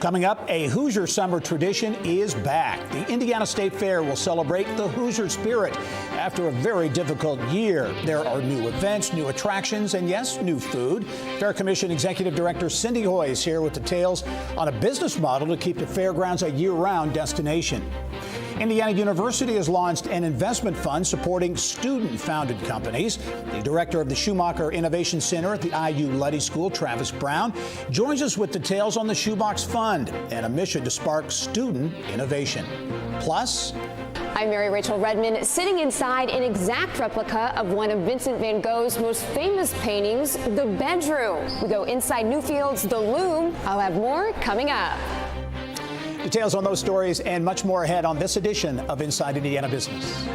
Coming up, a Hoosier summer tradition is back. The Indiana State Fair will celebrate the Hoosier spirit after a very difficult year. There are new events, new attractions, and yes, new food. Fair Commission Executive Director Cindy Hoy is here with details on a business model to keep the fairgrounds a year-round destination. Indiana University has launched an investment fund supporting student-founded companies. The director of the Schumacher Innovation Center at the IU Luddy School, Travis Brown, joins us with details on the Shoebox Fund and a mission to spark student innovation. Plus, I'm Mary Rachel Redmond, sitting inside an exact replica of one of Vincent van Gogh's most famous paintings, The Bedroom. We go inside Newfield's The Loom. I'll have more coming up. Details on those stories and much more ahead on this edition of Inside Indiana Business.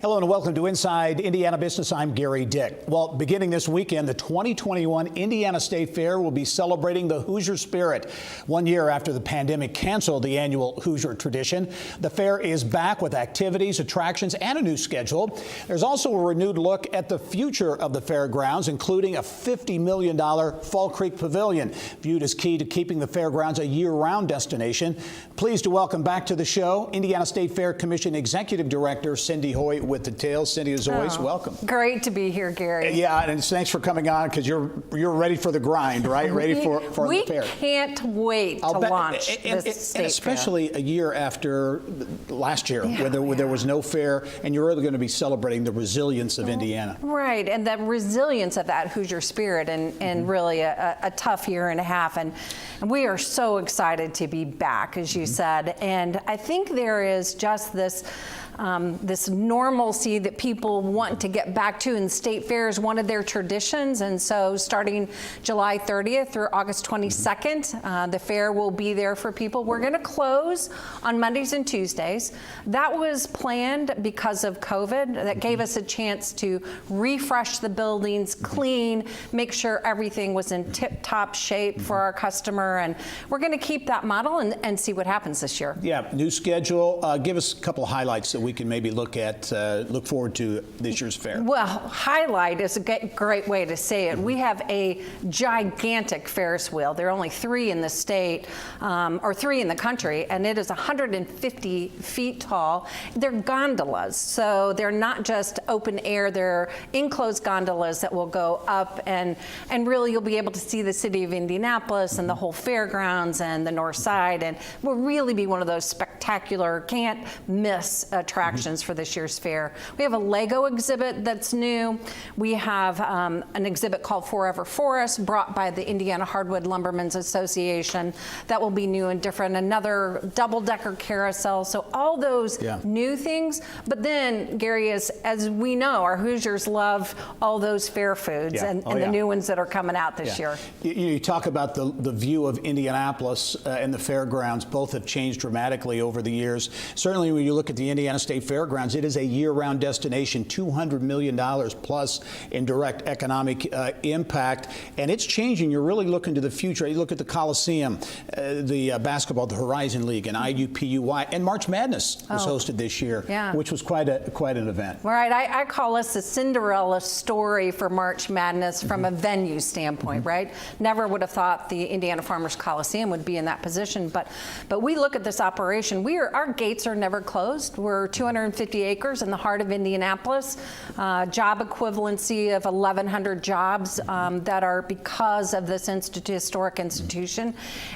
Hello and welcome to Inside Indiana Business. I'm Gary Dick. Well, beginning this weekend, the 2021 Indiana State Fair will be celebrating the Hoosier spirit. 1 year after the pandemic canceled the annual Hoosier tradition, the fair is back with activities, attractions, and a new schedule. There's also a renewed look at the future of the fairgrounds, including a $50 million Fall Creek Pavilion, viewed as key to keeping the fairgrounds a year-round destination. Pleased to welcome back to the show Indiana State Fair Commission Executive Director Cindy Hoy with details. Cindy, as always, welcome. Great to be here, Gary. Yeah, and thanks for coming on because you're ready for the grind, right? Ready for the fair. We can't wait to launch this state especially fair. A year after last year, where there was no fair, and you're really going to be celebrating the resilience of Indiana. Right, and the resilience of that Hoosier spirit, and really a tough year and a half, and we are so excited to be back, as you said, and I think there is just this normalcy that people want to get back to, and State Fair is one of their traditions. And so starting July 30th through August 22nd, the fair will be there for people. We're going to close on Mondays and Tuesdays. That was planned because of COVID. That gave us a chance to refresh the buildings, clean, make sure everything was in tip-top shape for our customer. And we're going to keep that model and see what happens this year. Yeah, new schedule. Give us a couple of highlights that we can maybe look forward to this year's fair. Well, highlight is a great way to say it. We have a gigantic Ferris wheel. There are only 3 in the state, or 3 in the country, and it is 150 feet tall. They're gondolas, so they're not just open air. They're enclosed gondolas that will go up, and really you'll be able to see the city of Indianapolis and the whole fairgrounds and the north side, and will really be one of those spectacular, can't miss attractions for this year's fair. We have a Lego exhibit that's new. We have an exhibit called Forever Forest, brought by the Indiana Hardwood Lumbermen's Association. That will be new and different. Another double-decker carousel. So all those new things. But then, Gary, as we know, our Hoosiers love all those fair foods and the new ones that are coming out this year. You talk about the view of Indianapolis and the fairgrounds. Both have changed dramatically over the years. Certainly when you look at the Indiana State Fairgrounds, it is a year-round destination, $200 million plus in direct economic impact, and it's changing. You're really looking to the future. You look at the Coliseum, the basketball, the Horizon League, and IUPUI, and March Madness was hosted this year, which was quite an event. Right, I call us a Cinderella story for March Madness from a venue standpoint, right? Never would have thought the Indiana Farmers Coliseum would be in that position, but we look at this operation. Our gates are never closed. We're 250 acres in the heart of Indianapolis, job equivalency of 1,100 jobs that are because of this historic institution.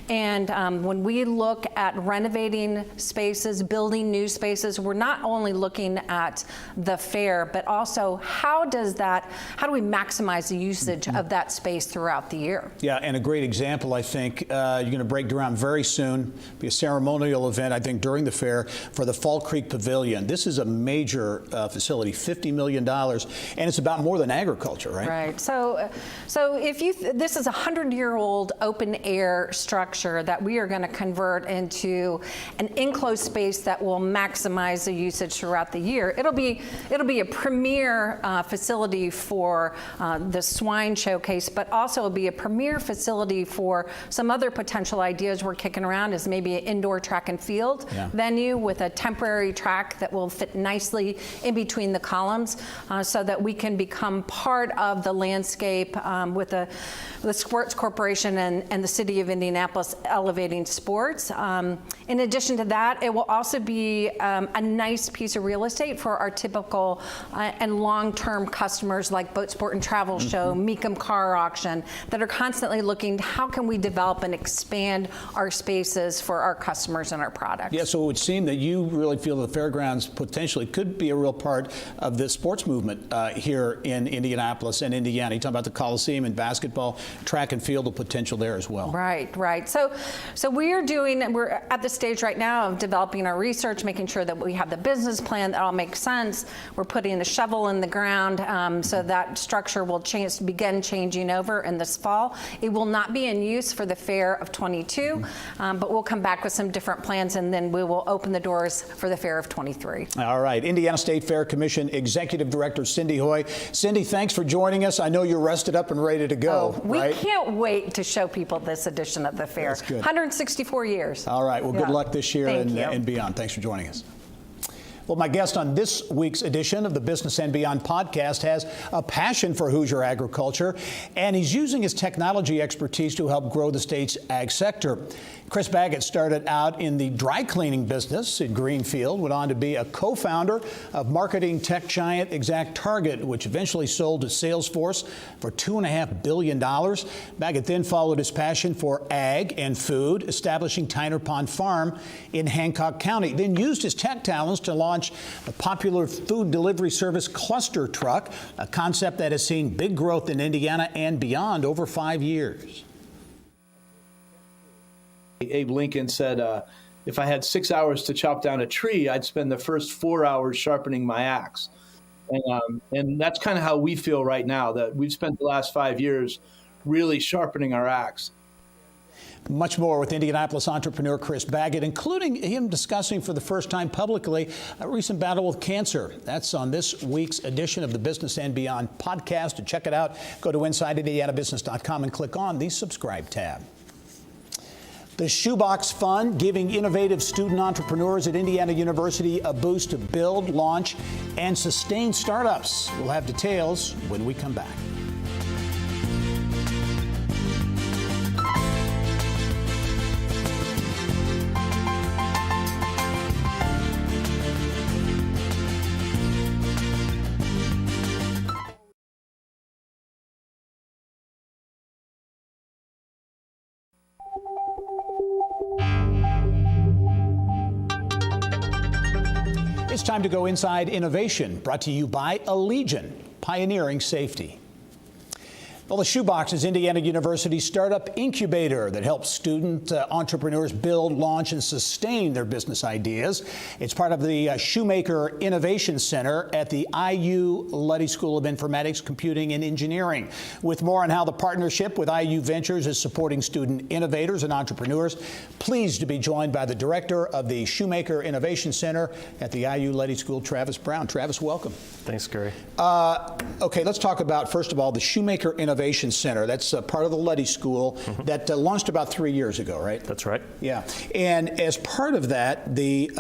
And when we look at renovating spaces, building new spaces, we're not only looking at the fair, but also how do we maximize the usage of that space throughout the year? Yeah, and a great example, I think, you're going to break ground very soon, be a ceremonial event, I think, during the fair for the Fall Creek Pavilion. million. This is a major facility, $50 million, and it's about more than agriculture, right? Right. So if this is a 100-year-old open-air structure that we are going to convert into an enclosed space that will maximize the usage throughout the year. It'll be a premier facility for the swine showcase, but also it'll be a premier facility for some other potential ideas we're kicking around, is maybe an indoor track and field venue with a temporary track that will fit nicely in between the columns, so that we can become part of the landscape with the Sports Corporation and the City of Indianapolis elevating sports. In addition to that, it will also be a nice piece of real estate for our typical and long-term customers like Boat Sport and Travel Show, Meekum Car Auction, that are constantly looking, how can we develop and expand our spaces for our customers and our products? Yeah, so it would seem that you really feel the fairgrounds potentially could be a real part of the sports movement here in Indianapolis and Indiana. You talk about the Coliseum and basketball, track and field, the potential there as well. Right. So we're at the stage right now of developing our research, making sure that we have the business plan that all makes sense. We're putting the shovel in the ground, so that structure will begin changing over in this fall. It will not be in use for the fair of 22, but we'll come back with some different plans, and then we will open the doors for the fair of 23. All right. Indiana State Fair Commission Executive Director Cindy Hoy. Cindy, thanks for joining us. I know you're rested up and ready to go. We can't wait to show people this edition of the fair. That's good. 164 years. All right. Well, good luck this year and beyond. Thanks for joining us. Well, my guest on this week's edition of the Business and Beyond podcast has a passion for Hoosier agriculture, and he's using his technology expertise to help grow the state's ag sector. Chris Baggett started out in the dry cleaning business in Greenfield, went on to be a co-founder of marketing tech giant ExactTarget, which eventually sold to Salesforce for $2.5 billion. Baggett then followed his passion for ag and food, establishing Tyner Pond Farm in Hancock County, then used his tech talents to launch the popular food delivery service Cluster Truck, a concept that has seen big growth in Indiana and beyond over 5 years. Abe Lincoln said, if I had 6 hours to chop down a tree, I'd spend the first 4 hours sharpening my axe. And that's kind of how we feel right now, that we've spent the last 5 years really sharpening our axe. Much more with Indianapolis entrepreneur Chris Baggett, including him discussing for the first time publicly a recent battle with cancer. That's on this week's edition of the Business and Beyond podcast. To check it out, go to InsideIndianaBusiness.com and click on the subscribe tab. The Shoebox Fund, giving innovative student entrepreneurs at Indiana University a boost to build, launch, and sustain startups. We'll have details when we come back. It's time to go inside innovation, brought to you by Allegion, pioneering safety. Well, the Shoebox is Indiana University's startup incubator that helps student entrepreneurs build, launch, and sustain their business ideas. It's part of the Shoemaker Innovation Center at the IU Luddy School of Informatics, Computing, and Engineering. With more on how the partnership with IU Ventures is supporting student innovators and entrepreneurs, pleased to be joined by the director of the Shoemaker Innovation Center at the IU Luddy School, Travis Brown. Travis, welcome. Thanks, Gary. Okay, let's talk about, first of all, the Shoemaker Innovation Center. That's part of the Luddy School that launched about 3 years ago, right? That's right. Yeah, and as part of that, the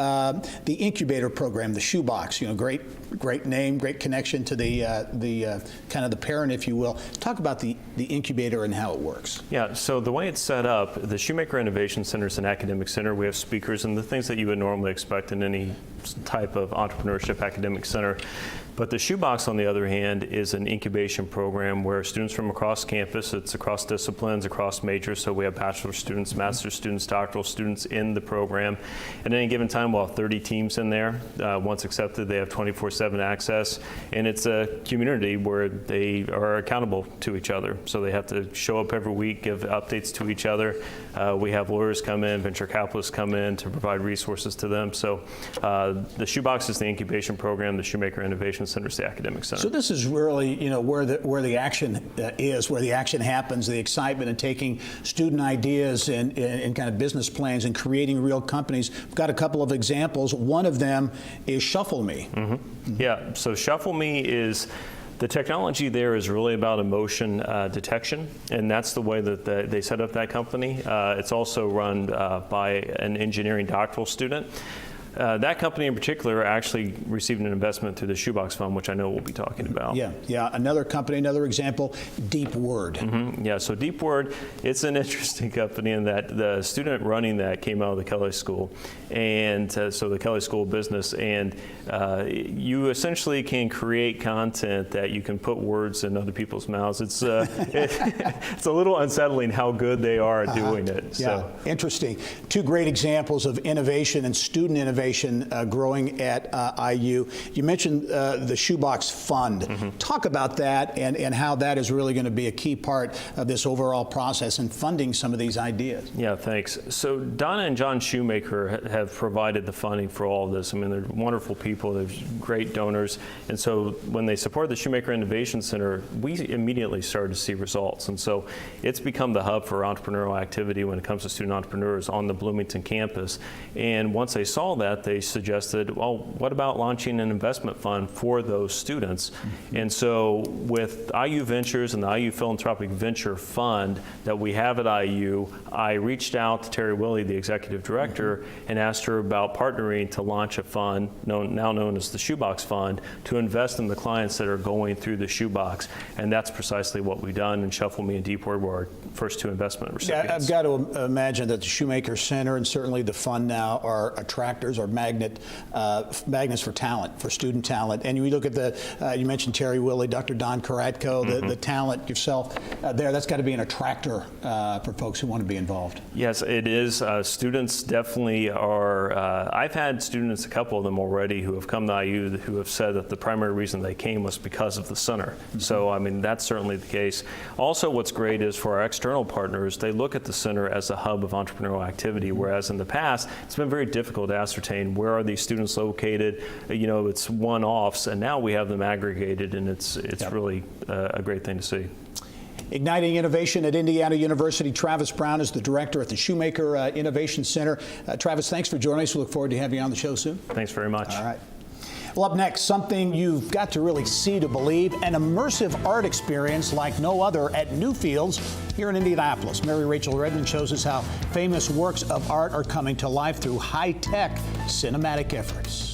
incubator program, the Shoebox, great name, great connection to the kind of the parent, if you will. Talk about the incubator and how it works. Yeah, so the way it's set up, the Shoemaker Innovation Center is an academic center. We have speakers and the things that you would normally expect in any type of entrepreneurship academic center. But the Shoebox, on the other hand, is an incubation program where students from across campus, it's across disciplines, across majors, so we have bachelor students, master's students, doctoral students in the program. At any given time, we'll have 30 teams in there. Once accepted, they have 24/7 24/7 access, and it's a community where they are accountable to each other. So they have to show up every week, give updates to each other. We have lawyers come in, venture capitalists come in to provide resources to them. So the Shoebox is the incubation program, the Shoemaker Innovation Center is the academic center. So this is really, where the action is, where the action happens, the excitement in taking student ideas and kind of business plans and creating real companies. We've got a couple of examples. One of them is Shuffle Me. Yeah, so Shuffle Me is, the technology there is really about emotion detection, and that's the way that they set up that company. It's also run by an engineering doctoral student. That company in particular actually received an investment through the Shoebox Fund, which I know we'll be talking about. Yeah. Another company, another example, Deep Word. Yeah, so Deep Word, it's an interesting company in that the student running that came out of the Kelley School, and so the Kelley School of Business, and you essentially can create content that you can put words in other people's mouths. It's it's a little unsettling how good they are at doing it. Yeah, interesting. Two great examples of innovation and student innovation growing at IU. You mentioned the Shoebox Fund. Talk about that and how that is really going to be a key part of this overall process in funding some of these ideas. Yeah, thanks. So Donna and John Shoemaker have provided the funding for all of this. I mean, they're wonderful people. They're great donors. And so when they support the Shoemaker Innovation Center, we immediately started to see results. And so it's become the hub for entrepreneurial activity when it comes to student entrepreneurs on the Bloomington campus. And once they saw that, they suggested, well, what about launching an investment fund for those students? And so with IU Ventures and the IU Philanthropic Venture Fund that we have at IU, I reached out to Terry Willey, the executive director, and asked her about partnering to launch a fund, now known as the Shoebox Fund, to invest in the clients that are going through the Shoebox. And that's precisely what we've done, and Shuffle Me and Deep Word were our first two investment recipients. Yeah, I've got to imagine that the Shoemaker Center and certainly the fund now are attractors or magnets for talent, for student talent. And you look at you mentioned Terry Willey, Dr. Don Karatko, the talent yourself there, that's got to be an attractor for folks who want to be involved. Yes, it is. Students definitely are. I've had students, a couple of them already, who have come to IU who have said that the primary reason they came was because of the center. So, I mean, that's certainly the case. Also, what's great is for our external partners, they look at the center as a hub of entrepreneurial activity, whereas in the past, it's been very difficult to ascertain where are these students located. It's one-offs, and now we have them aggregated, and it's really a great thing to see. Igniting innovation at Indiana University. Travis Brown is the director at the Shoemaker Innovation Center. Travis, thanks for joining us. We look forward to having you on the show soon. Thanks very much. All right. Well, up next, something you've got to really see to believe, an immersive art experience like no other at Newfields here in Indianapolis. Mary Rachel Redmond shows us how famous works of art are coming to life through high-tech cinematic efforts.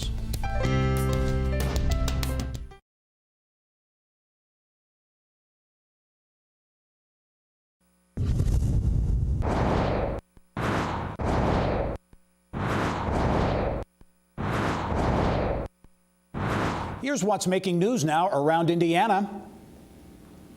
Here's what's making news now around Indiana.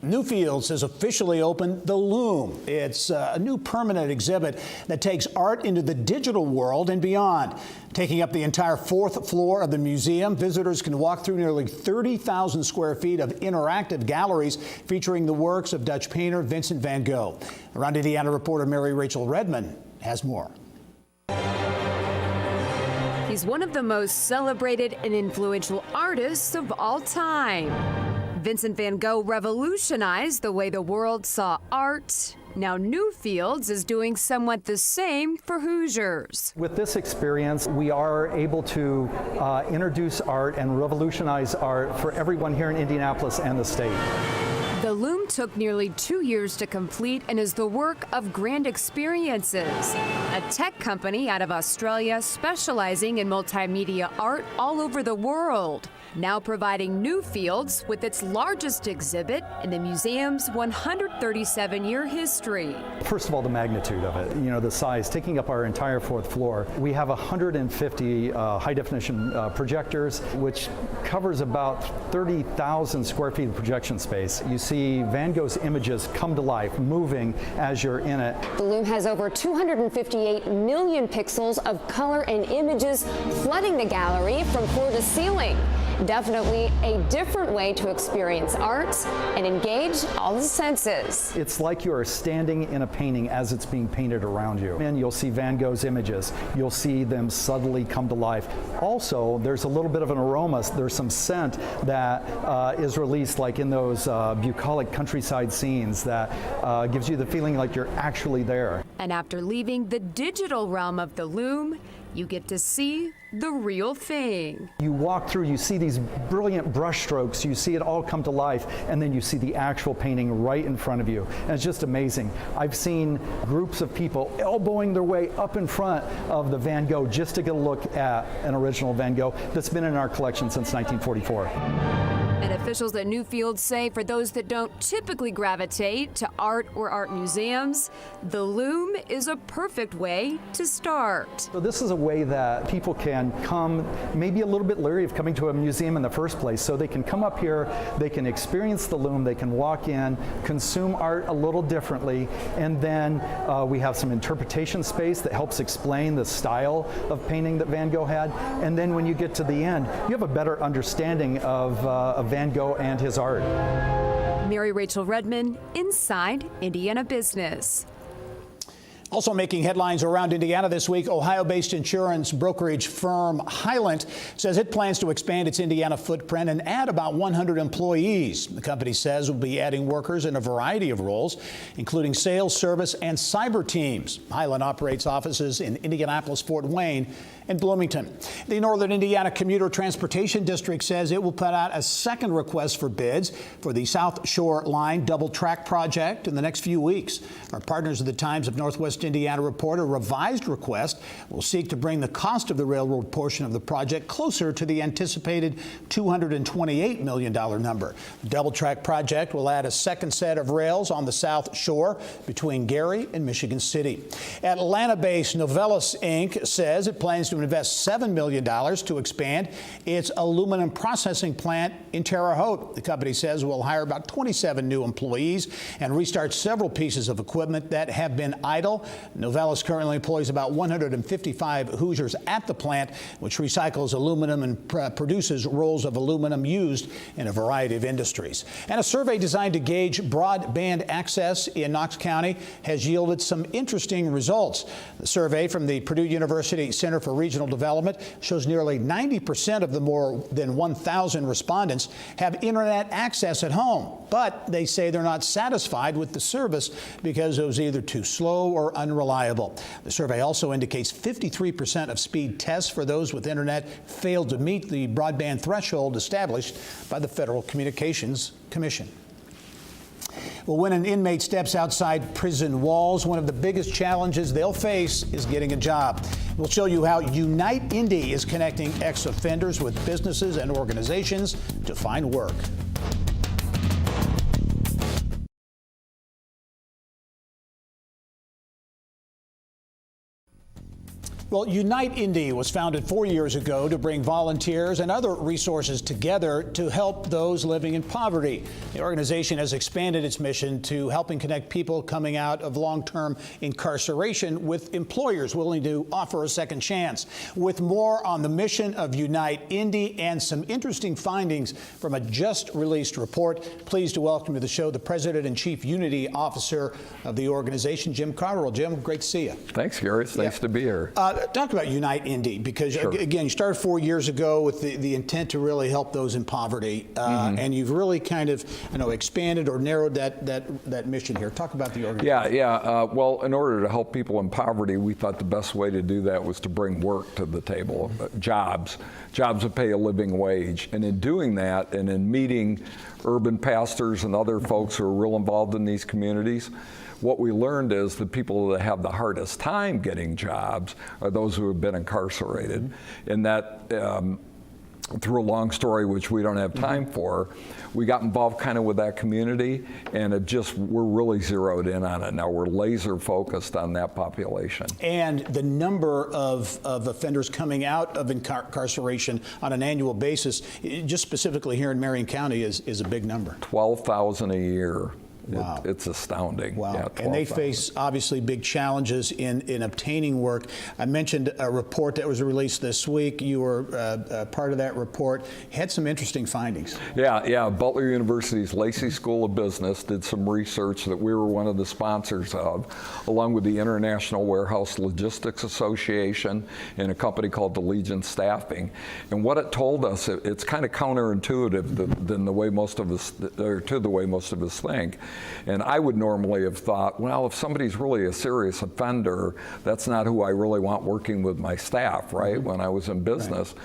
Newfields has officially opened The Loom. It's a new permanent exhibit that takes art into the digital world and beyond. Taking up the entire 4th floor of the museum, visitors can walk through nearly 30,000 square feet of interactive galleries featuring the works of Dutch painter Vincent van Gogh. Around Indiana reporter Mary Rachel Redmond has more. He's one of the most celebrated and influential artists of all time. Vincent van Gogh revolutionized the way the world saw art. Now Newfields is doing somewhat the same for Hoosiers. With this experience, we are able to introduce art and revolutionize art for everyone here in Indianapolis and the state. The Loom took nearly 2 years to complete and is the work of Grand Experiences, a tech company out of Australia specializing in multimedia art all over the world, now providing Newfields with its largest exhibit in the museum's 137-year history. First of all, the magnitude of it, the size, taking up our entire 4th floor. We have 150 high-definition projectors, which covers about 30,000 square feet of projection space. You see Van Gogh's images come to life, moving as you're in it. The Loom has over 258 million pixels of color and images flooding the gallery from floor to ceiling. Definitely a different way to experience art and engage all the senses. It's like you are standing in a painting as it's being painted around you. And you'll see Van Gogh's images. You'll see them subtly come to life. Also, there's a little bit of an aroma. There's some scent that is released, like in those bucolic countryside scenes, that gives you the feeling like you're actually there. And after leaving the digital realm of the loom, you get to see the real thing. You walk through, you see these brilliant brush strokes, you see it all come to life, and then you see the actual painting right in front of you. And it's just amazing. I've seen groups of people elbowing their way up in front of the Van Gogh just to get a look at an original Van Gogh that's been in our collection since 1944. And officials at Newfield say for those that don't typically gravitate to art or art museums, the loom is a perfect way to start. So this is a way that people can come, maybe a little bit leery of coming to a museum in the first place, so they can come up here, they can experience the loom, they can walk in, consume art a little differently, and then we have some interpretation space that helps explain the style of painting that Van Gogh had. And then when you get to the end, you have a better understanding of Van Gogh and his art. Mary Rachel Redmond, Inside Indiana Business. Also making headlines around Indiana this week, Ohio-based insurance brokerage firm Hylant says it plans to expand its Indiana footprint and add about 100 employees. The company says it will be adding workers in a variety of roles, including sales, service, and cyber teams. Hylant operates offices in Indianapolis, Fort Wayne, and Bloomington. The Northern Indiana Commuter Transportation District says it will put out a second request for bids for the South Shore Line double track project in the next few weeks. Our partners at the Times of Northwest Indiana report a revised request will seek to bring the cost of the railroad portion of the project closer to the anticipated $228 million number. The double track project will add a second set of rails on the South Shore between Gary and Michigan City. Atlanta-based Novelis Inc. says it plans to invest $7 million to expand its aluminum processing plant in Terre Haute. The company says it will hire about 27 new employees and restart several pieces of equipment that have been idle. Novelis currently employs about 155 Hoosiers at the plant, which recycles aluminum and produces rolls of aluminum used in a variety of industries. And a survey designed to gauge broadband access in Knox County has yielded some interesting results. The survey from the Purdue University Center for Regional Development shows nearly 90% of the more than 1,000 respondents have internet access at home, but they say they're not satisfied with the service because it was either too slow or unreliable. The survey also indicates 53% of speed tests for those with internet failed to meet the broadband threshold established by the Federal Communications Commission. Well, when an inmate steps outside prison walls, one of the biggest challenges they'll face is getting a job. We'll show you how Unite Indy is connecting ex-offenders with businesses and organizations to find work. Well, Unite Indy was founded 4 years ago to bring volunteers and other resources together to help those living in poverty. The organization has expanded its mission to helping connect people coming out of long-term incarceration with employers willing to offer a second chance. With more on the mission of Unite Indy and some interesting findings from a just-released report, pleased to welcome to the show the President and Chief Unity Officer of the organization, Jim Cotterill. Jim, great to see you. Thanks, Gary. It's nice to be here. Talk about Unite Indy, because again, you started 4 years ago with the intent to really help those in poverty, and you've really kind of, expanded or narrowed that mission here. Talk about the organization. Well, in order to help people in poverty, we thought the best way to do that was to bring work to the table, jobs that pay a living wage. And in doing that, and in meeting urban pastors and other folks who are real involved in these communities, what we learned is the people that have the hardest time getting jobs are those who have been incarcerated. And that, through a long story, which we don't have time for, we got involved kind of with that community, and we're really zeroed in on it now. We're laser focused on that population. And the number of offenders coming out of incarceration on an annual basis, just specifically here in Marion County, is a big number. 12,000 a year. Wow. It's astounding. Wow. Yeah, and they 12,000. face obviously big challenges in obtaining work. I mentioned a report that was released this week. You were part of that report. Had some interesting findings. Yeah. Butler University's Lacey School of Business did some research that we were one of the sponsors of, along with the International Warehouse Logistics Association and a company called the Legion Staffing. And what it told us, it's kind of counterintuitive than the way most of us, or to the way most of us think. And I would normally have thought, well, if somebody's really a serious offender, that's not who I really want working with my staff, right? When I was in business. Right.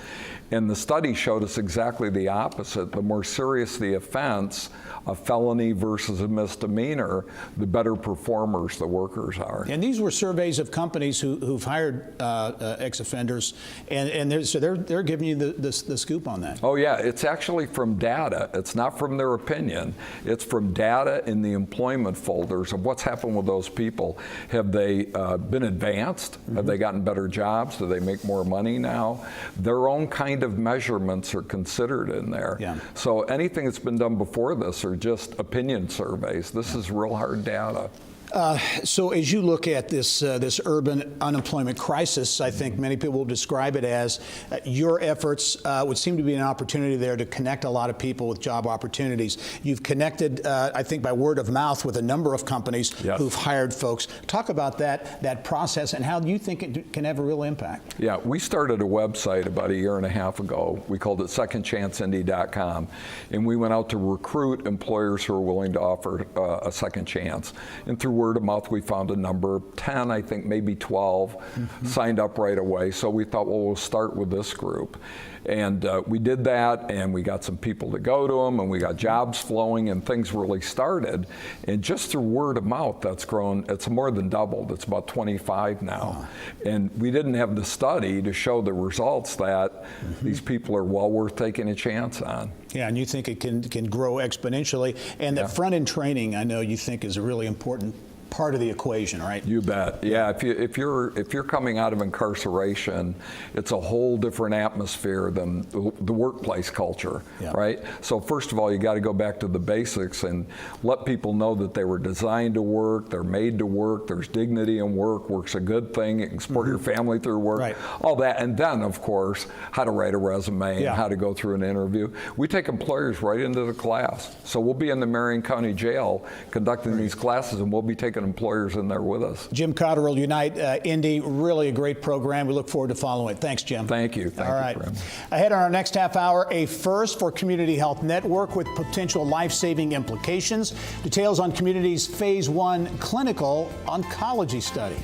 And the study showed us exactly the opposite. The more serious the offense, a felony versus a misdemeanor, the better performers the workers are. And these were surveys of companies who've hired ex-offenders, and they're giving you the scoop on that. Oh yeah, it's actually from data. It's not from their opinion. It's from data in the employment folders of what's happened with those people. Have they been advanced? Have they gotten better jobs? Do they make more money now? Their own kind of measurements are considered in there. Yeah. So anything that's been done before this are just opinion surveys. This is real hard data. So as you look at this urban unemployment crisis, I think many people will describe it as your efforts would seem to be an opportunity there to connect a lot of people with job opportunities. You've connected, I think, by word of mouth with a number of companies who've hired folks. Talk about that process and how you think it can have a real impact. Yeah, we started a website about 1.5 years ago. We called it secondchanceindy.com, and we went out to recruit employers who are willing to offer a second chance. And through word of mouth, we found a number, 10, I think maybe 12, signed up right away. So we thought, well, we'll start with this group. And we did that, and we got some people to go to them, and we got jobs flowing, and things really started. And just through word of mouth, that's grown, it's more than doubled. It's about 25 now. And we didn't have the study to show the results that these people are well worth taking a chance on. Yeah, and you think it can grow exponentially. And that front-end training, I know you think is a really important part of the equation, right? You bet. Yeah, if you're coming out of incarceration, it's a whole different atmosphere than the workplace culture, right? So first of all, you got to go back to the basics and let people know that they were designed to work, they're made to work, there's dignity in work, work's a good thing, you can support your family through work, all that. And then, of course, how to write a resume and how to go through an interview. We take employers right into the class. So we'll be in the Marion County Jail conducting these classes, and we'll be taking employers in there with us. Jim Cotterill, Unite Indy, really a great program. We look forward to following it. Thanks, Jim. Thank you. Thank you. All right. Ahead on our next half hour, a first for Community Health Network with potential life-saving implications. Details on Community's Phase 1 clinical oncology study.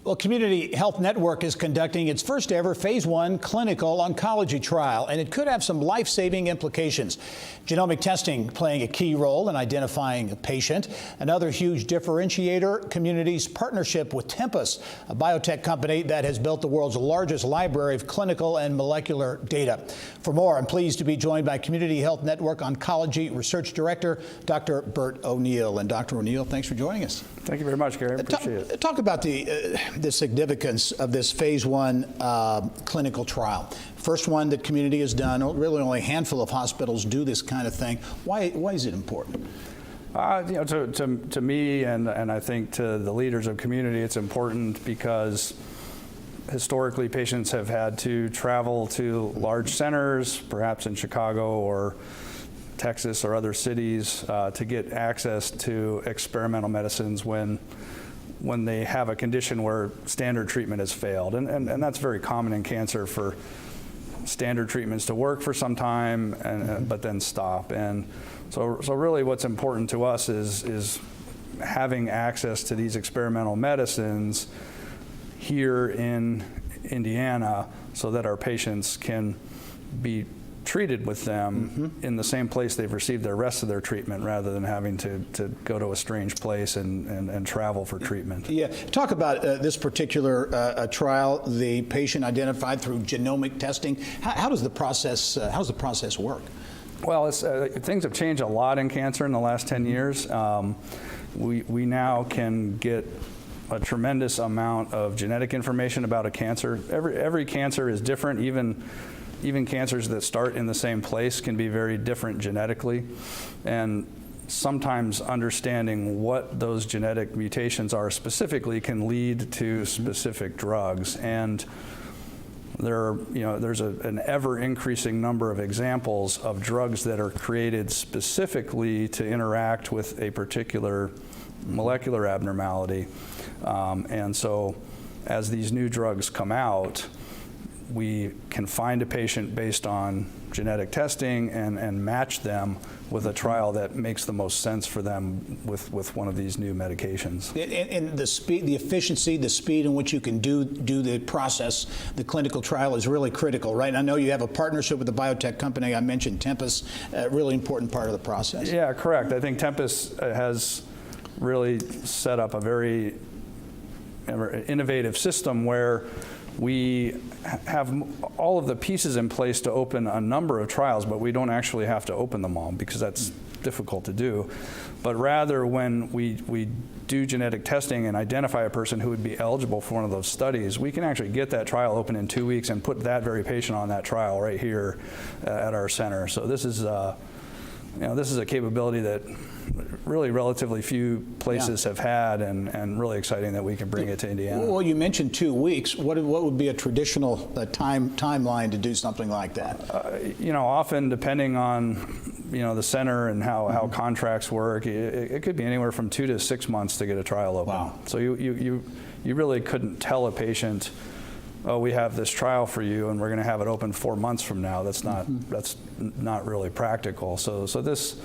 Well, Community Health Network is conducting its first ever Phase 1 clinical oncology trial, and it could have some life-saving implications. Genomic testing playing a key role in identifying a patient. Another huge differentiator, Community's partnership with Tempus, a biotech company that has built the world's largest library of clinical and molecular data. For more, I'm pleased to be joined by Community Health Network Oncology Research Director, Dr. Bert O'Neill. And Dr. O'Neill, thanks for joining us. Thank you very much, Gary. I appreciate it. Talk about the significance of this Phase 1 clinical trial. First one that Community has done. Really only a handful of hospitals do this kind of thing. Why is it important? To me and I think to the leaders of Community, it's important because historically patients have had to travel to large centers, perhaps in Chicago or Texas or other cities, to get access to experimental medicines when they have a condition where standard treatment has failed. And that's very common in cancer for standard treatments to work for some time but then stop. And so really what's important to us is having access to these experimental medicines here in Indiana so that our patients can be treated with them in the same place they've received the rest of their treatment, rather than having to go to a strange place and travel for treatment. Yeah, talk about this particular trial. The patient identified through genomic testing. How does the process work? Well, things have changed a lot in cancer in the last 10 years. We now can get a tremendous amount of genetic information about a cancer. Every cancer is different. Even cancers that start in the same place can be very different genetically. And sometimes understanding what those genetic mutations are specifically can lead to specific drugs. And there's an ever-increasing number of examples of drugs that are created specifically to interact with a particular molecular abnormality. And so as these new drugs come out, we can find a patient based on genetic testing and match them with a trial that makes the most sense for them with one of these new medications. And the speed, the efficiency, the speed in which you can do the process, the clinical trial is really critical, right? I know you have a partnership with the biotech company. I mentioned Tempus, a really important part of the process. Yeah, correct. I think Tempus has really set up a very innovative system where we have all of the pieces in place to open a number of trials, but we don't actually have to open them all because that's difficult to do. But rather, when we do genetic testing and identify a person who would be eligible for one of those studies, we can actually get that trial open in 2 weeks and put that very patient on that trial right here at our center. So this is this is a capability that really relatively few places have had, and really exciting that we can bring it to Indiana. Well, you mentioned 2 weeks. What would be a traditional timeline to do something like that? Often depending on the center and how contracts work, it could be anywhere from 2 to 6 months to get a trial open. Wow. So you really couldn't tell a patient, oh, we have this trial for you and we're going to have it open 4 months from now. That's not really practical. So this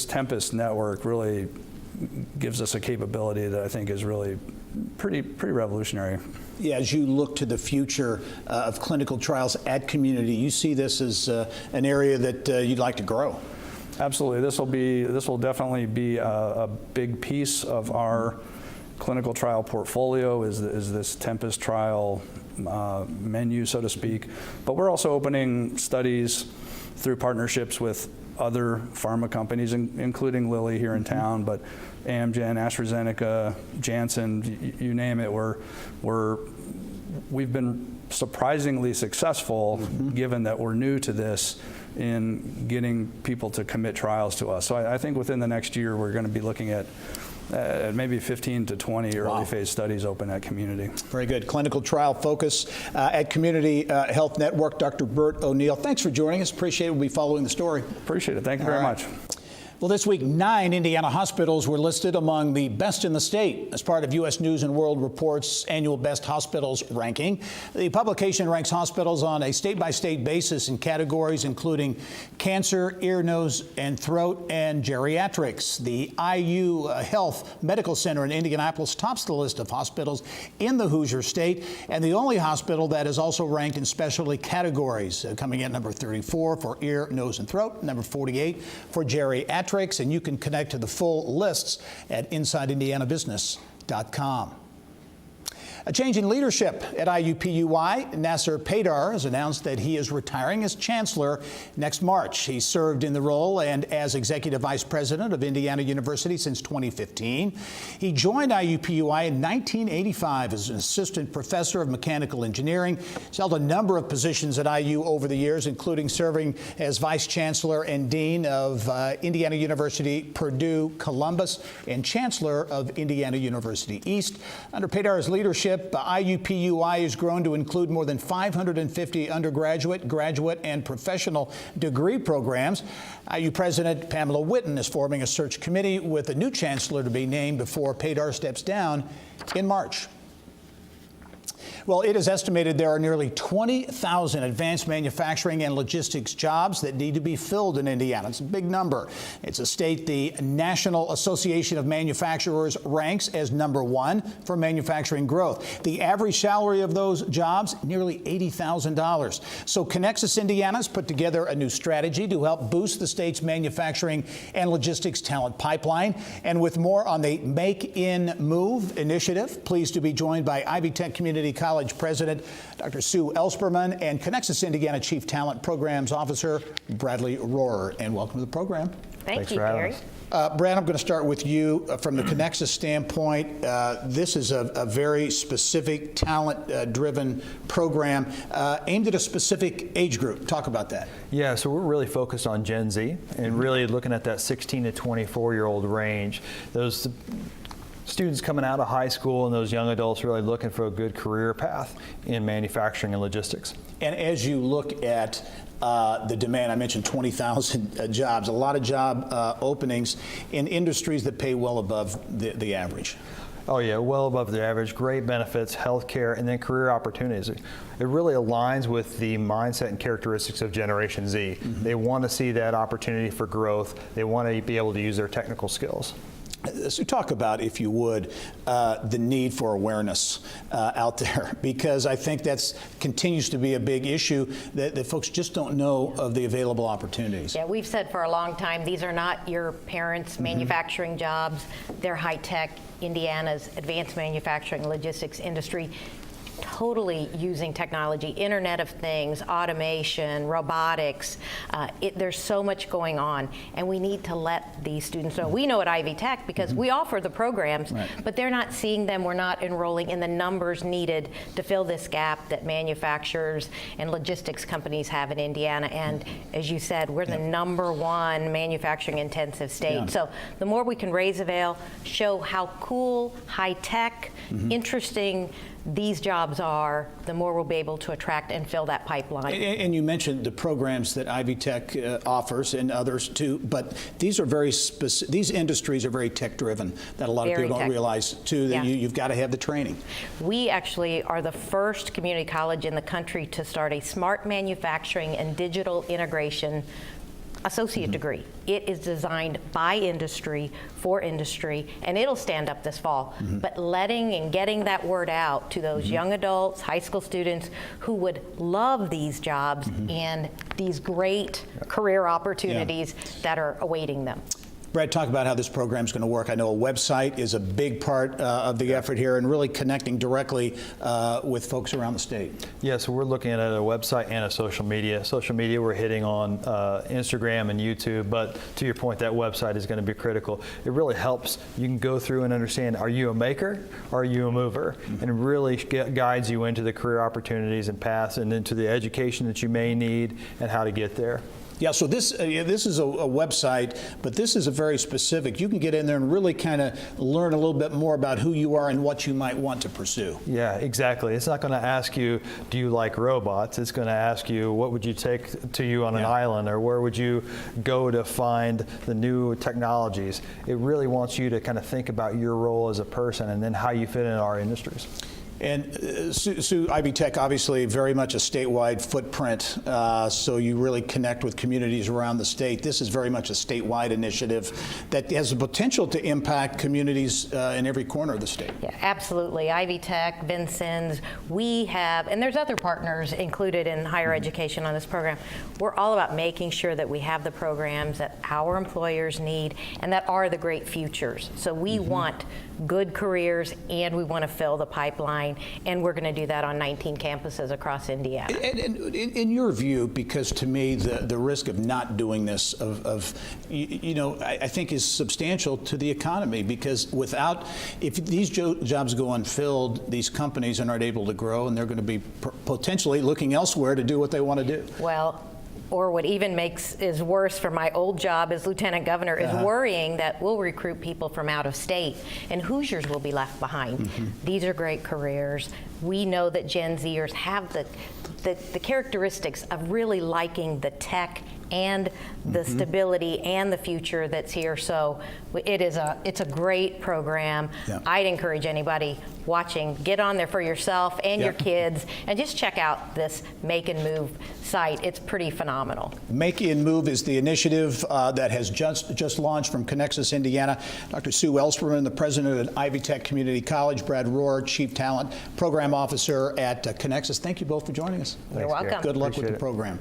Tempus network really gives us a capability that I think is really pretty revolutionary. Yeah, as you look to the future of clinical trials at Community, you see this as an area that you'd like to grow. Absolutely. This will definitely be a big piece of our clinical trial portfolio, is this Tempus trial menu, so to speak. But we're also opening studies through partnerships with other pharma companies, including Lilly here in town, but Amgen, AstraZeneca, Janssen, you name it. We've been surprisingly successful, given that we're new to this, in getting people to commit trials to us. So I think within the next year, we're going to be looking at maybe 15 to 20 early phase studies open at Community. Very good. Clinical trial focus at Community Health Network. Dr. Bert O'Neill, thanks for joining us. Appreciate it. We'll be following the story. Appreciate it. Thank you very much. Well, this week, 9 Indiana hospitals were listed among the best in the state as part of U.S. News and World Report's annual Best Hospitals ranking. The publication ranks hospitals on a state-by-state basis in categories including cancer, ear, nose, and throat, and geriatrics. The IU Health Medical Center in Indianapolis tops the list of hospitals in the Hoosier State, and the only hospital that is also ranked in specialty categories, coming in number 34 for ear, nose, and throat, number 48 for geriatrics. And you can connect to the full lists at InsideIndianaBusiness.com. A change in leadership at IUPUI. Nasser Paydar has announced that he is retiring as chancellor next March. He served in the role and as executive vice president of Indiana University since 2015. He joined IUPUI in 1985 as an assistant professor of mechanical engineering. He's held a number of positions at IU over the years, including serving as vice chancellor and dean of Indiana University, Purdue, Columbus, and chancellor of Indiana University East. Under Paydar's leadership, IUPUI has grown to include more than 550 undergraduate, graduate, and professional degree programs. IU President Pamela Whitten is forming a search committee with a new chancellor to be named before Paydar steps down in March. Well, it is estimated there are nearly 20,000 advanced manufacturing and logistics jobs that need to be filled in Indiana. It's a big number. It's a state the National Association of Manufacturers ranks as #1 for manufacturing growth. The average salary of those jobs, nearly $80,000. So Connexus Indiana's put together a new strategy to help boost the state's manufacturing and logistics talent pipeline. And with more on the Make in Move initiative, pleased to be joined by Ivy Tech Community College President Dr. Sue Ellspermann and Connexus Indiana Chief Talent Programs Officer Bradley Rohrer. And welcome to the program. Thanks you, Gary. Brad, I'm going to start with you. From the Connexus standpoint, this is a very specific, talent-driven program aimed at a specific age group. Talk about that. Yeah, so we're really focused on Gen Z and really looking at that 16 to 24-year-old range. Those students coming out of high school and those young adults really looking for a good career path in manufacturing and logistics. And as you look at the demand, I mentioned 20,000 jobs, a lot of job openings in industries that pay well above the average. Oh yeah, well above the average, great benefits, health care, and then career opportunities. It really aligns with the mindset and characteristics of Generation Z. Mm-hmm. They want to see that opportunity for growth. They want to be able to use their technical skills. So talk about, if you would, the need for awareness out there, because I think that continues to be a big issue that folks just don't know of the available opportunities. Yeah, we've said for a long time, these are not your parents' manufacturing jobs. They're high-tech. Indiana's advanced manufacturing logistics industry, totally using technology, Internet of Things, automation, robotics. There's so much going on, and we need to let these students know. We know at Ivy Tech because we offer the programs, but they're not seeing them. We're not enrolling in the numbers needed to fill this gap that manufacturers and logistics companies have in Indiana. And as you said, we're the #1 manufacturing intensive state. So the more we can raise the veil, show how cool, high-tech, interesting these jobs are, the more we'll be able to attract and fill that pipeline. And you mentioned the programs that Ivy Tech offers and others too, but these are very specific. These industries are very tech-driven. That a lot of people don't realize too. That you've got to have the training. We actually are the first community college in the country to start a smart manufacturing and digital integration associate degree. It is designed by industry, for industry, and it'll stand up this fall. But letting and getting that word out to those young adults, high school students who would love these jobs and these great career opportunities that are awaiting them. Brad, talk about how this program is going to work. I know a website is a big part of the effort here and really connecting directly with folks around the state. Yeah, so we're looking at a website and a social media. Social media, we're hitting on Instagram and YouTube, but to your point, that website is going to be critical. It really helps. You can go through and understand, are you a maker or are you a mover? And it really guides you into the career opportunities and paths and into the education that you may need and how to get there. Yeah, so this is a website, but this is a very specific. You can get in there and really kind of learn a little bit more about who you are and what you might want to pursue. Yeah, exactly. It's not going to ask you, do you like robots? It's going to ask you, what would you take to you on an island, or where would you go to find the new technologies? It really wants you to kind of think about your role as a person and then how you fit in our industries. And Sue, Ivy Tech, obviously very much a statewide footprint, so you really connect with communities around the state. This is very much a statewide initiative that has the potential to impact communities in every corner of the state. Yeah, absolutely. Ivy Tech, Vincennes, we have, and there's other partners included in higher education on this program. We're all about making sure that we have the programs that our employers need and that are the great futures. So we want good careers and we want to fill the pipeline, and we're going to do that on 19 campuses across Indiana. And in your view, because to me the risk of not doing this, I think is substantial to the economy, because if these jobs go unfilled, these companies aren't able to grow, and they're going to be potentially looking elsewhere to do what they want to do. Well, or what even is worse for my old job as lieutenant governor is worrying that we'll recruit people from out of state and Hoosiers will be left behind. These are great careers. We know that Gen Zers have the characteristics of really liking the tech and the stability and the future that's here. So it's a great program. Yeah. I'd encourage anybody watching, get on there for yourself and your kids, and just check out this Make and Move site. It's pretty phenomenal. Make and Move is the initiative that has just launched from Connexus, Indiana. Dr. Sue Ellspermann, the president at Ivy Tech Community College, Brad Rohr, Chief Talent Program Officer at Connexus. Thank you both for joining us. You're welcome. Good luck with the program.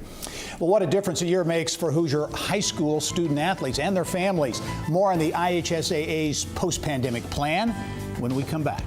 Well, what a difference a year makes for Hoosier high school student athletes and their families. More on the IHSAA's post-pandemic plan when we come back.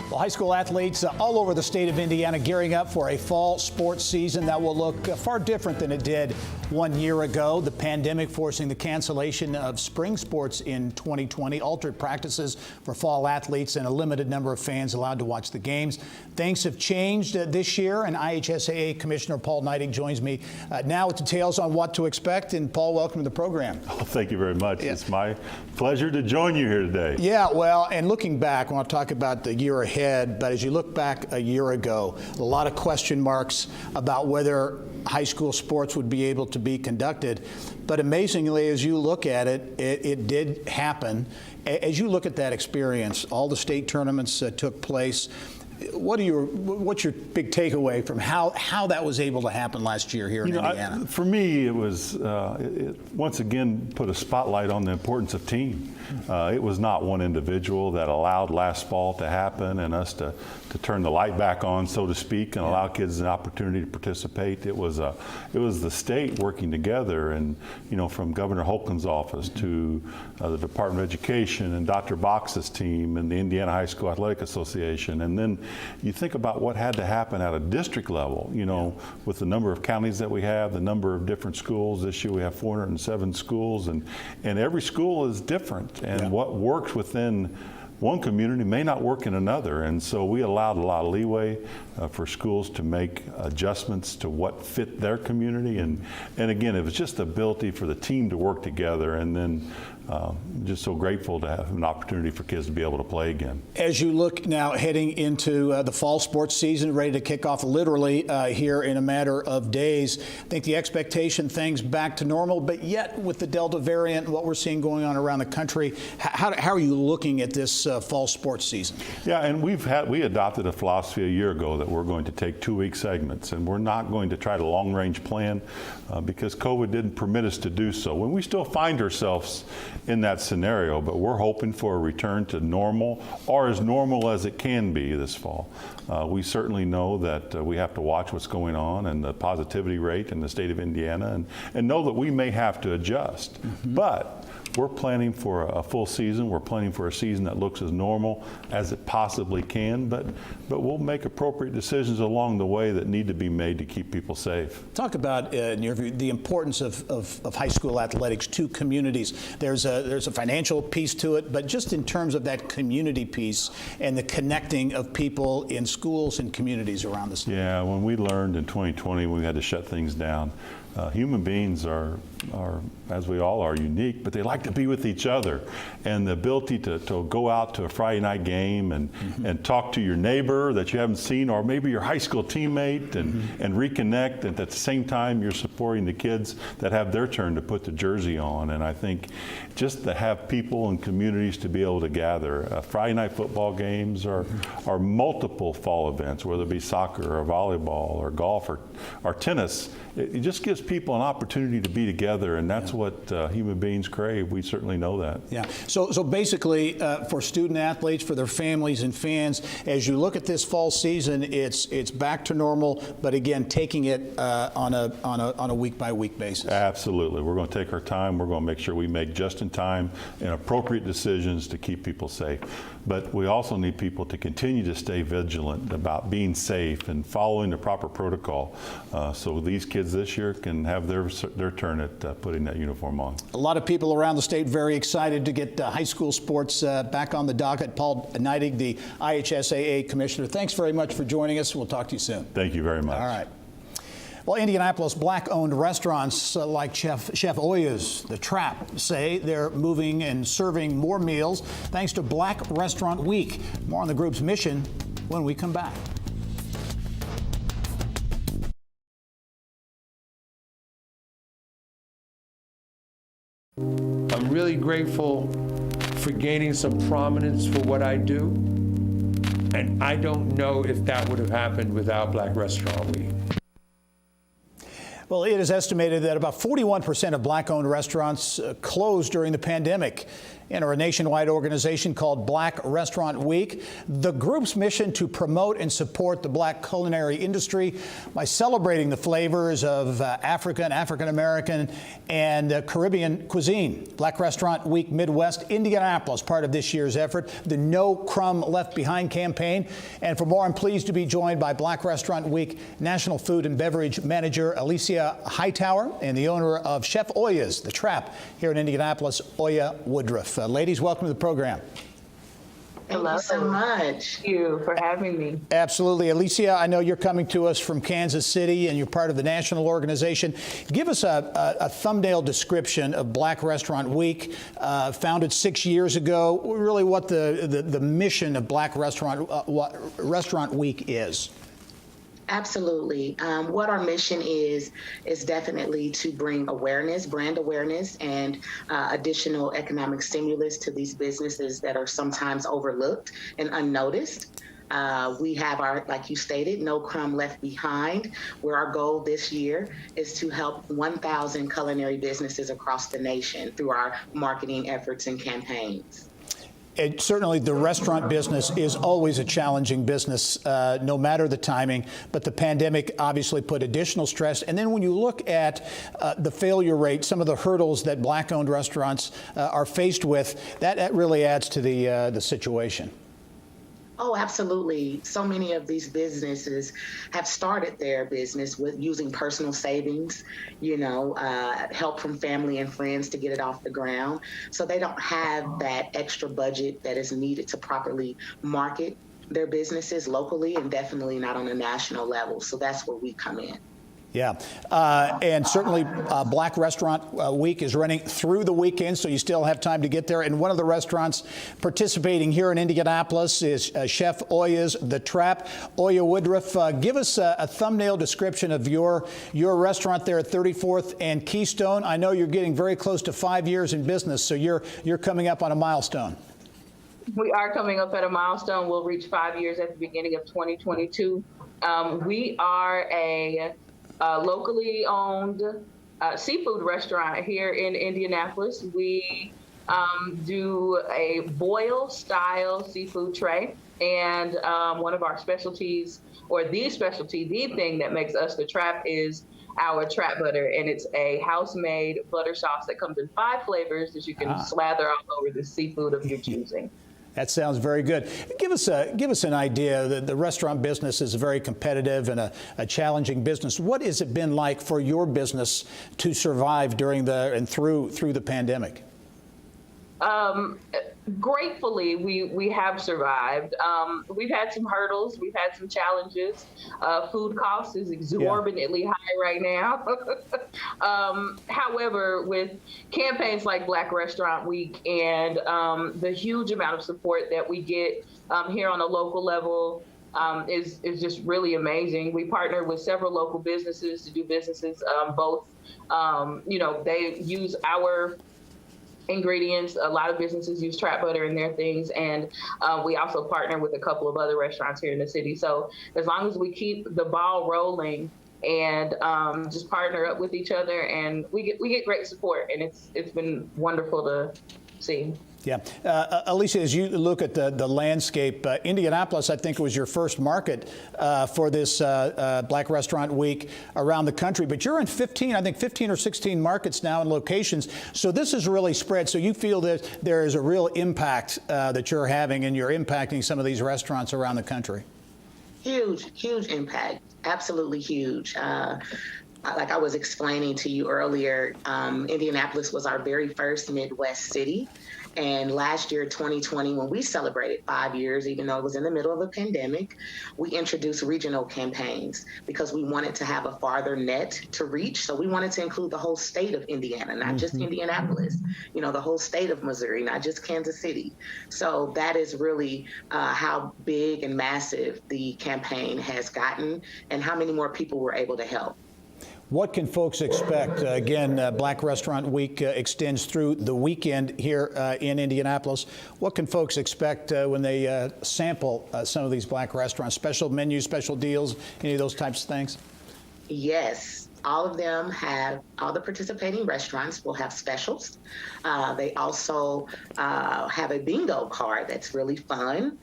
Well, high school athletes all over the state of Indiana gearing up for a fall sports season that will look far different than it did 1 year ago. The pandemic forcing the cancellation of spring sports in 2020, altered practices for fall athletes, and a limited number of fans allowed to watch the games. Things have changed this year, and IHSAA Commissioner Paul Neidig joins me now with details on what to expect. And Paul, welcome to the program. Oh, thank you very much. It's my pleasure to join you here today. Yeah, well, and looking back, I want to talk about the year ahead. But as you look back a year ago, a lot of question marks about whether high school sports would be able to be conducted. But amazingly, as you look at it, it did happen. As you look at that experience, all the state tournaments took place. What's your big takeaway from how that was able to happen last year here in Indiana? For me, it was it once again put a spotlight on the importance of team. It was not one individual that allowed last fall to happen and us to turn the light back on, so to speak, and allow kids an opportunity to participate. It was the state working together, and from Governor Holcomb's office to the Department of Education and Dr. Box's team and the Indiana High School Athletic Association, and then you think about what had to happen at a district level, with the number of counties that we have, the number of different schools. This year we have 407 schools, and every school is different. And what works within one community may not work in another. And so we allowed a lot of leeway for schools to make adjustments to what fit their community. And again, it was just the ability for the team to work together, and then just so grateful to have an opportunity for kids to be able to play again. As you look now heading into the fall sports season, ready to kick off literally here in a matter of days, I think the expectation, things back to normal, but yet with the Delta variant, what we're seeing going on around the country, how are you looking at this fall sports season? Yeah, and we adopted a philosophy a year ago that we're going to take 2-week segments, and we're not going to try to long-range plan because COVID didn't permit us to do so. And we still find ourselves in that scenario, but we're hoping for a return to normal, or as normal as it can be this fall. We certainly know that we have to watch what's going on and the positivity rate in the state of Indiana, and know that we may have to adjust. But we're planning for a full season. We're planning for a season that looks as normal as it possibly can, but we'll make appropriate decisions along the way that need to be made to keep people safe. Talk about, in your view, the importance of high school athletics to communities. There's a financial piece to it, but just in terms of that community piece and the connecting of people in schools and communities around the state. Yeah, when we learned in 2020 we had to shut things down, human beings are, as we all are, unique, but they like to be with each other. And the ability to go out to a Friday night game and talk to your neighbor that you haven't seen, or maybe your high school teammate, and reconnect, and at the same time you're supporting the kids that have their turn to put the jersey on. And I think just to have people and communities to be able to gather. Friday night football games or multiple fall events, whether it be soccer or volleyball or golf or tennis. It just gives people an opportunity to be together, and that's what human beings crave. We certainly know that. Yeah. So basically, for student athletes, for their families and fans, as you look at this fall season, it's back to normal, but again, taking it on a week-by-week basis. Absolutely. We're going to take our time. We're going to make sure we make just-in-time and appropriate decisions to keep people safe. but we also need people to continue to stay vigilant about being safe and following the proper protocol, so these kids this year can have their turn at putting that uniform on. A lot of people around the state very excited to get high school sports back on the docket. Paul Neidig, the IHSAA commissioner, thanks very much for joining us. We'll talk to you soon. Thank you very much. All right. Well, Indianapolis black-owned restaurants like Chef Oya's, The Trap, say they're moving and serving more meals thanks to Black Restaurant Week. More on the group's mission when we come back. I'm really grateful for gaining some prominence for what I do, and I don't know if that would have happened without Black Restaurant Week. Well, it is estimated that about 41% of black-owned restaurants closed during the pandemic. Enter a nationwide organization called Black Restaurant Week. The group's mission to promote and support the black culinary industry by celebrating the flavors of African, African-American, and Caribbean cuisine. Black Restaurant Week Midwest Indianapolis, part of this year's effort, the No Crumb Left Behind campaign. And for more, I'm pleased to be joined by Black Restaurant Week National Food and Beverage Manager Alicia Hightower and the owner of Chef Oya's, The Trap, here in Indianapolis, Oya Woodruff. Ladies, welcome to the program. Thank you so much. Thank you for having me. Absolutely. Alicia, I know you're coming to us from Kansas City and you're part of the national organization. Give us a thumbnail description of Black Restaurant Week, founded 6 years ago, really what the mission of Black Restaurant Week is. Absolutely. What our mission is definitely to bring awareness, brand awareness, and additional economic stimulus to these businesses that are sometimes overlooked and unnoticed. We have our, like you stated, No Crumb Left Behind, where our goal this year is to help 1,000 culinary businesses across the nation through our marketing efforts and campaigns. Certainly, the restaurant business is always a challenging business, no matter the timing, but the pandemic obviously put additional stress. And then when you look at the failure rate, some of the hurdles that black-owned restaurants are faced with, that really adds to the situation. Oh, absolutely. So many of these businesses have started their business with using personal savings, help from family and friends to get it off the ground. So they don't have that extra budget that is needed to properly market their businesses locally and definitely not on a national level. So that's where we come in. Yeah, and certainly Black Restaurant Week is running through the weekend, so you still have time to get there. And one of the restaurants participating here in Indianapolis is Chef Oya's The Trap. Oya Woodruff, give us a thumbnail description of your restaurant there at 34th and Keystone. I know you're getting very close to 5 years in business, so you're coming up on a milestone. We are coming up at a milestone. We'll reach 5 years at the beginning of 2022. We are a locally owned seafood restaurant here in Indianapolis. We do a boil-style seafood tray, and one of our specialties, or the specialty, the thing that makes us The Trap, is our trap butter, and it's a house-made butter sauce that comes in 5 flavors that you can slather all over the seafood of your choosing. That sounds very good. Give us an idea. The restaurant business is very competitive and a challenging business. What has it been like for your business to survive during and through the pandemic? Gratefully, we have survived. We've had some hurdles. We've had some challenges. Food cost is exorbitantly high right now. However, with campaigns like Black Restaurant Week and the huge amount of support that we get here on a local level is just really amazing. We partner with several local businesses to do businesses. Both, they use our ingredients. A lot of businesses use trap butter in their things, and we also partner with a couple of other restaurants here in the city. So as long as we keep the ball rolling and just partner up with each other, and we get great support, and it's been wonderful to see. Yeah. Alicia, as you look at the landscape, Indianapolis, I think, was your first market for this Black Restaurant Week around the country. But you're in 15 or 16 markets now and locations. So this is really spread. So you feel that there is a real impact that you're having, and you're impacting some of these restaurants around the country. Huge impact. Absolutely huge. Like I was explaining to you earlier, Indianapolis was our very first Midwest city. And last year, 2020, when we celebrated 5 years, even though it was in the middle of a pandemic, we introduced regional campaigns because we wanted to have a farther net to reach. So we wanted to include the whole state of Indiana, not just Indianapolis, the whole state of Missouri, not just Kansas City. So that is really how big and massive the campaign has gotten and how many more people we're able to help. What can folks expect? Again, Black Restaurant Week extends through the weekend here in Indianapolis. What can folks expect when they sample some of these Black restaurants? Special menus, special deals, any of those types of things? Yes. All of them all the participating restaurants will have specials. They also have a bingo card that's really fun.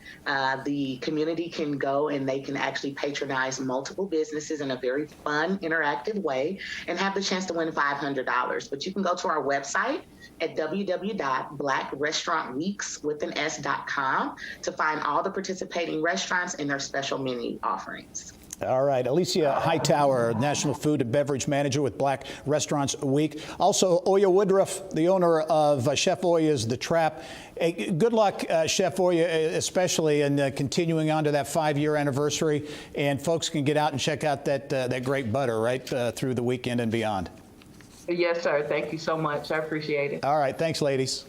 The community can go and they can actually patronize multiple businesses in a very fun, interactive way and have the chance to win $500. But you can go to our website at www.blackrestaurantweeks.com to find all the participating restaurants and their special menu offerings. All right. Alicia Hightower, National Food and Beverage Manager with Black Restaurants Week. Also, Oya Woodruff, the owner of Chef Oya's The Trap. Hey, good luck, Chef Oya, especially in continuing on to that 5-year anniversary. And folks can get out and check out that great butter, right, through the weekend and beyond. Yes, sir. Thank you so much. I appreciate it. All right. Thanks, ladies.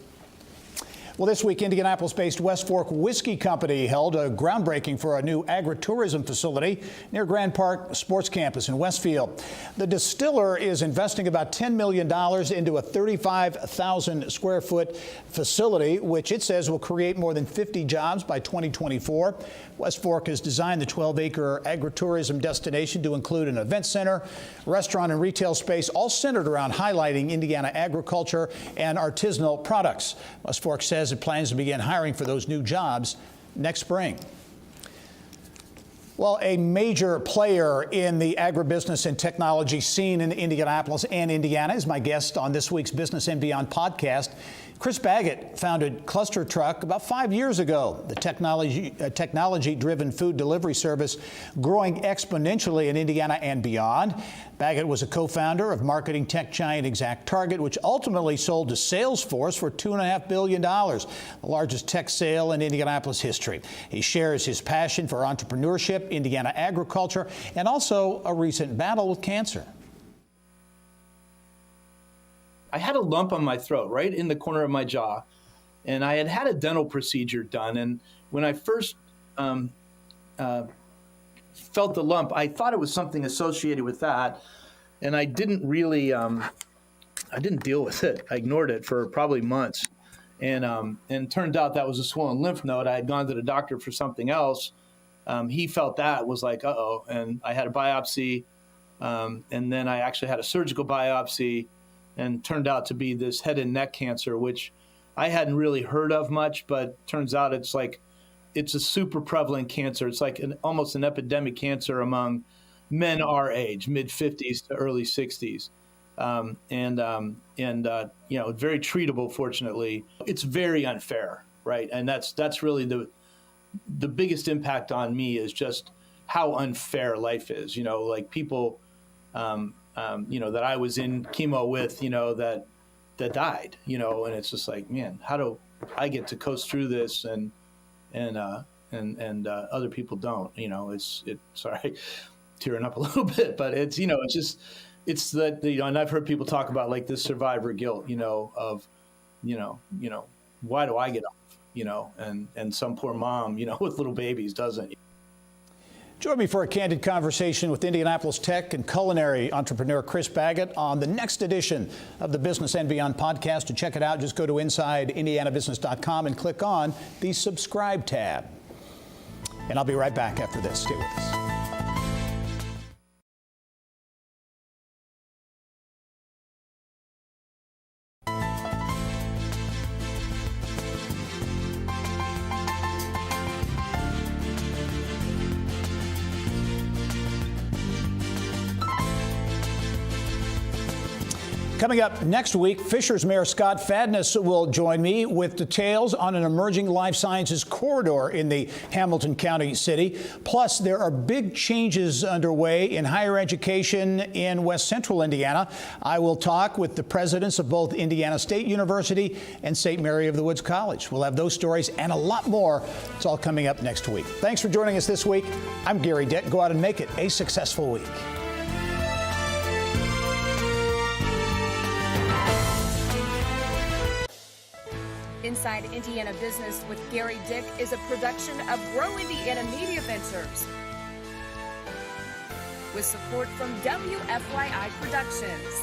Well, this week, Indianapolis-based West Fork Whiskey Company held a groundbreaking for a new agritourism facility near Grand Park Sports Campus in Westfield. The distiller is investing about $10 million into a 35,000 square foot facility, which it says will create more than 50 jobs by 2024. West Fork has designed the 12-acre agritourism destination to include an event center, restaurant and retail space, all centered around highlighting Indiana agriculture and artisanal products. West Fork says it plans to begin hiring for those new jobs next spring. Well, a major player in the agribusiness and technology scene in Indianapolis and Indiana is my guest on this week's Business and Beyond podcast. Chris Baggett founded Cluster Truck about 5 years ago, the technology-driven food delivery service growing exponentially in Indiana and beyond. Baggett was a co-founder of marketing tech giant ExactTarget, which ultimately sold to Salesforce for $2.5 billion, the largest tech sale in Indianapolis history. He shares his passion for entrepreneurship, Indiana agriculture, and also a recent battle with cancer. I had a lump on my throat, right in the corner of my jaw, and I had a dental procedure done. And when I first felt the lump, I thought it was something associated with that, and I didn't really, I didn't deal with it. I ignored it for probably months, and turned out that was a swollen lymph node. I had gone to the doctor for something else. He felt that, was like, uh-oh, and I had a biopsy, and then I actually had a surgical biopsy, and turned out to be this head and neck cancer, which I hadn't really heard of much, but turns out it's a super prevalent cancer. It's like almost an epidemic cancer among men our age, mid 50s to early 60s. Very treatable, fortunately. It's very unfair, right? And that's really the biggest impact on me is just how unfair life is. Like people, that I was in chemo with, that died, and it's just like, man, how do I get to coast through this and other people don't, sorry, tearing up a little bit, but it's that, and I've heard people talk about like this survivor guilt, of, why do I get off, and some poor mom, with little babies doesn't. Join me for a candid conversation with Indianapolis tech and culinary entrepreneur Chris Baggett on the next edition of the Business and Beyond podcast. To check it out, just go to InsideIndianaBusiness.com and click on the subscribe tab. And I'll be right back after this. Stay with us. Coming up next week, Fishers Mayor Scott Fadness will join me with details on an emerging life sciences corridor in the Hamilton County city. Plus, there are big changes underway in higher education in West Central Indiana. I will talk with the presidents of both Indiana State University and St. Mary of the Woods College. We'll have those stories and a lot more. It's all coming up next week. Thanks for joining us this week. I'm Gary Dett. Go out and make it a successful week. Inside Indiana Business with Gary Dick is a production of Grow Indiana Media Ventures with support from WFYI Productions.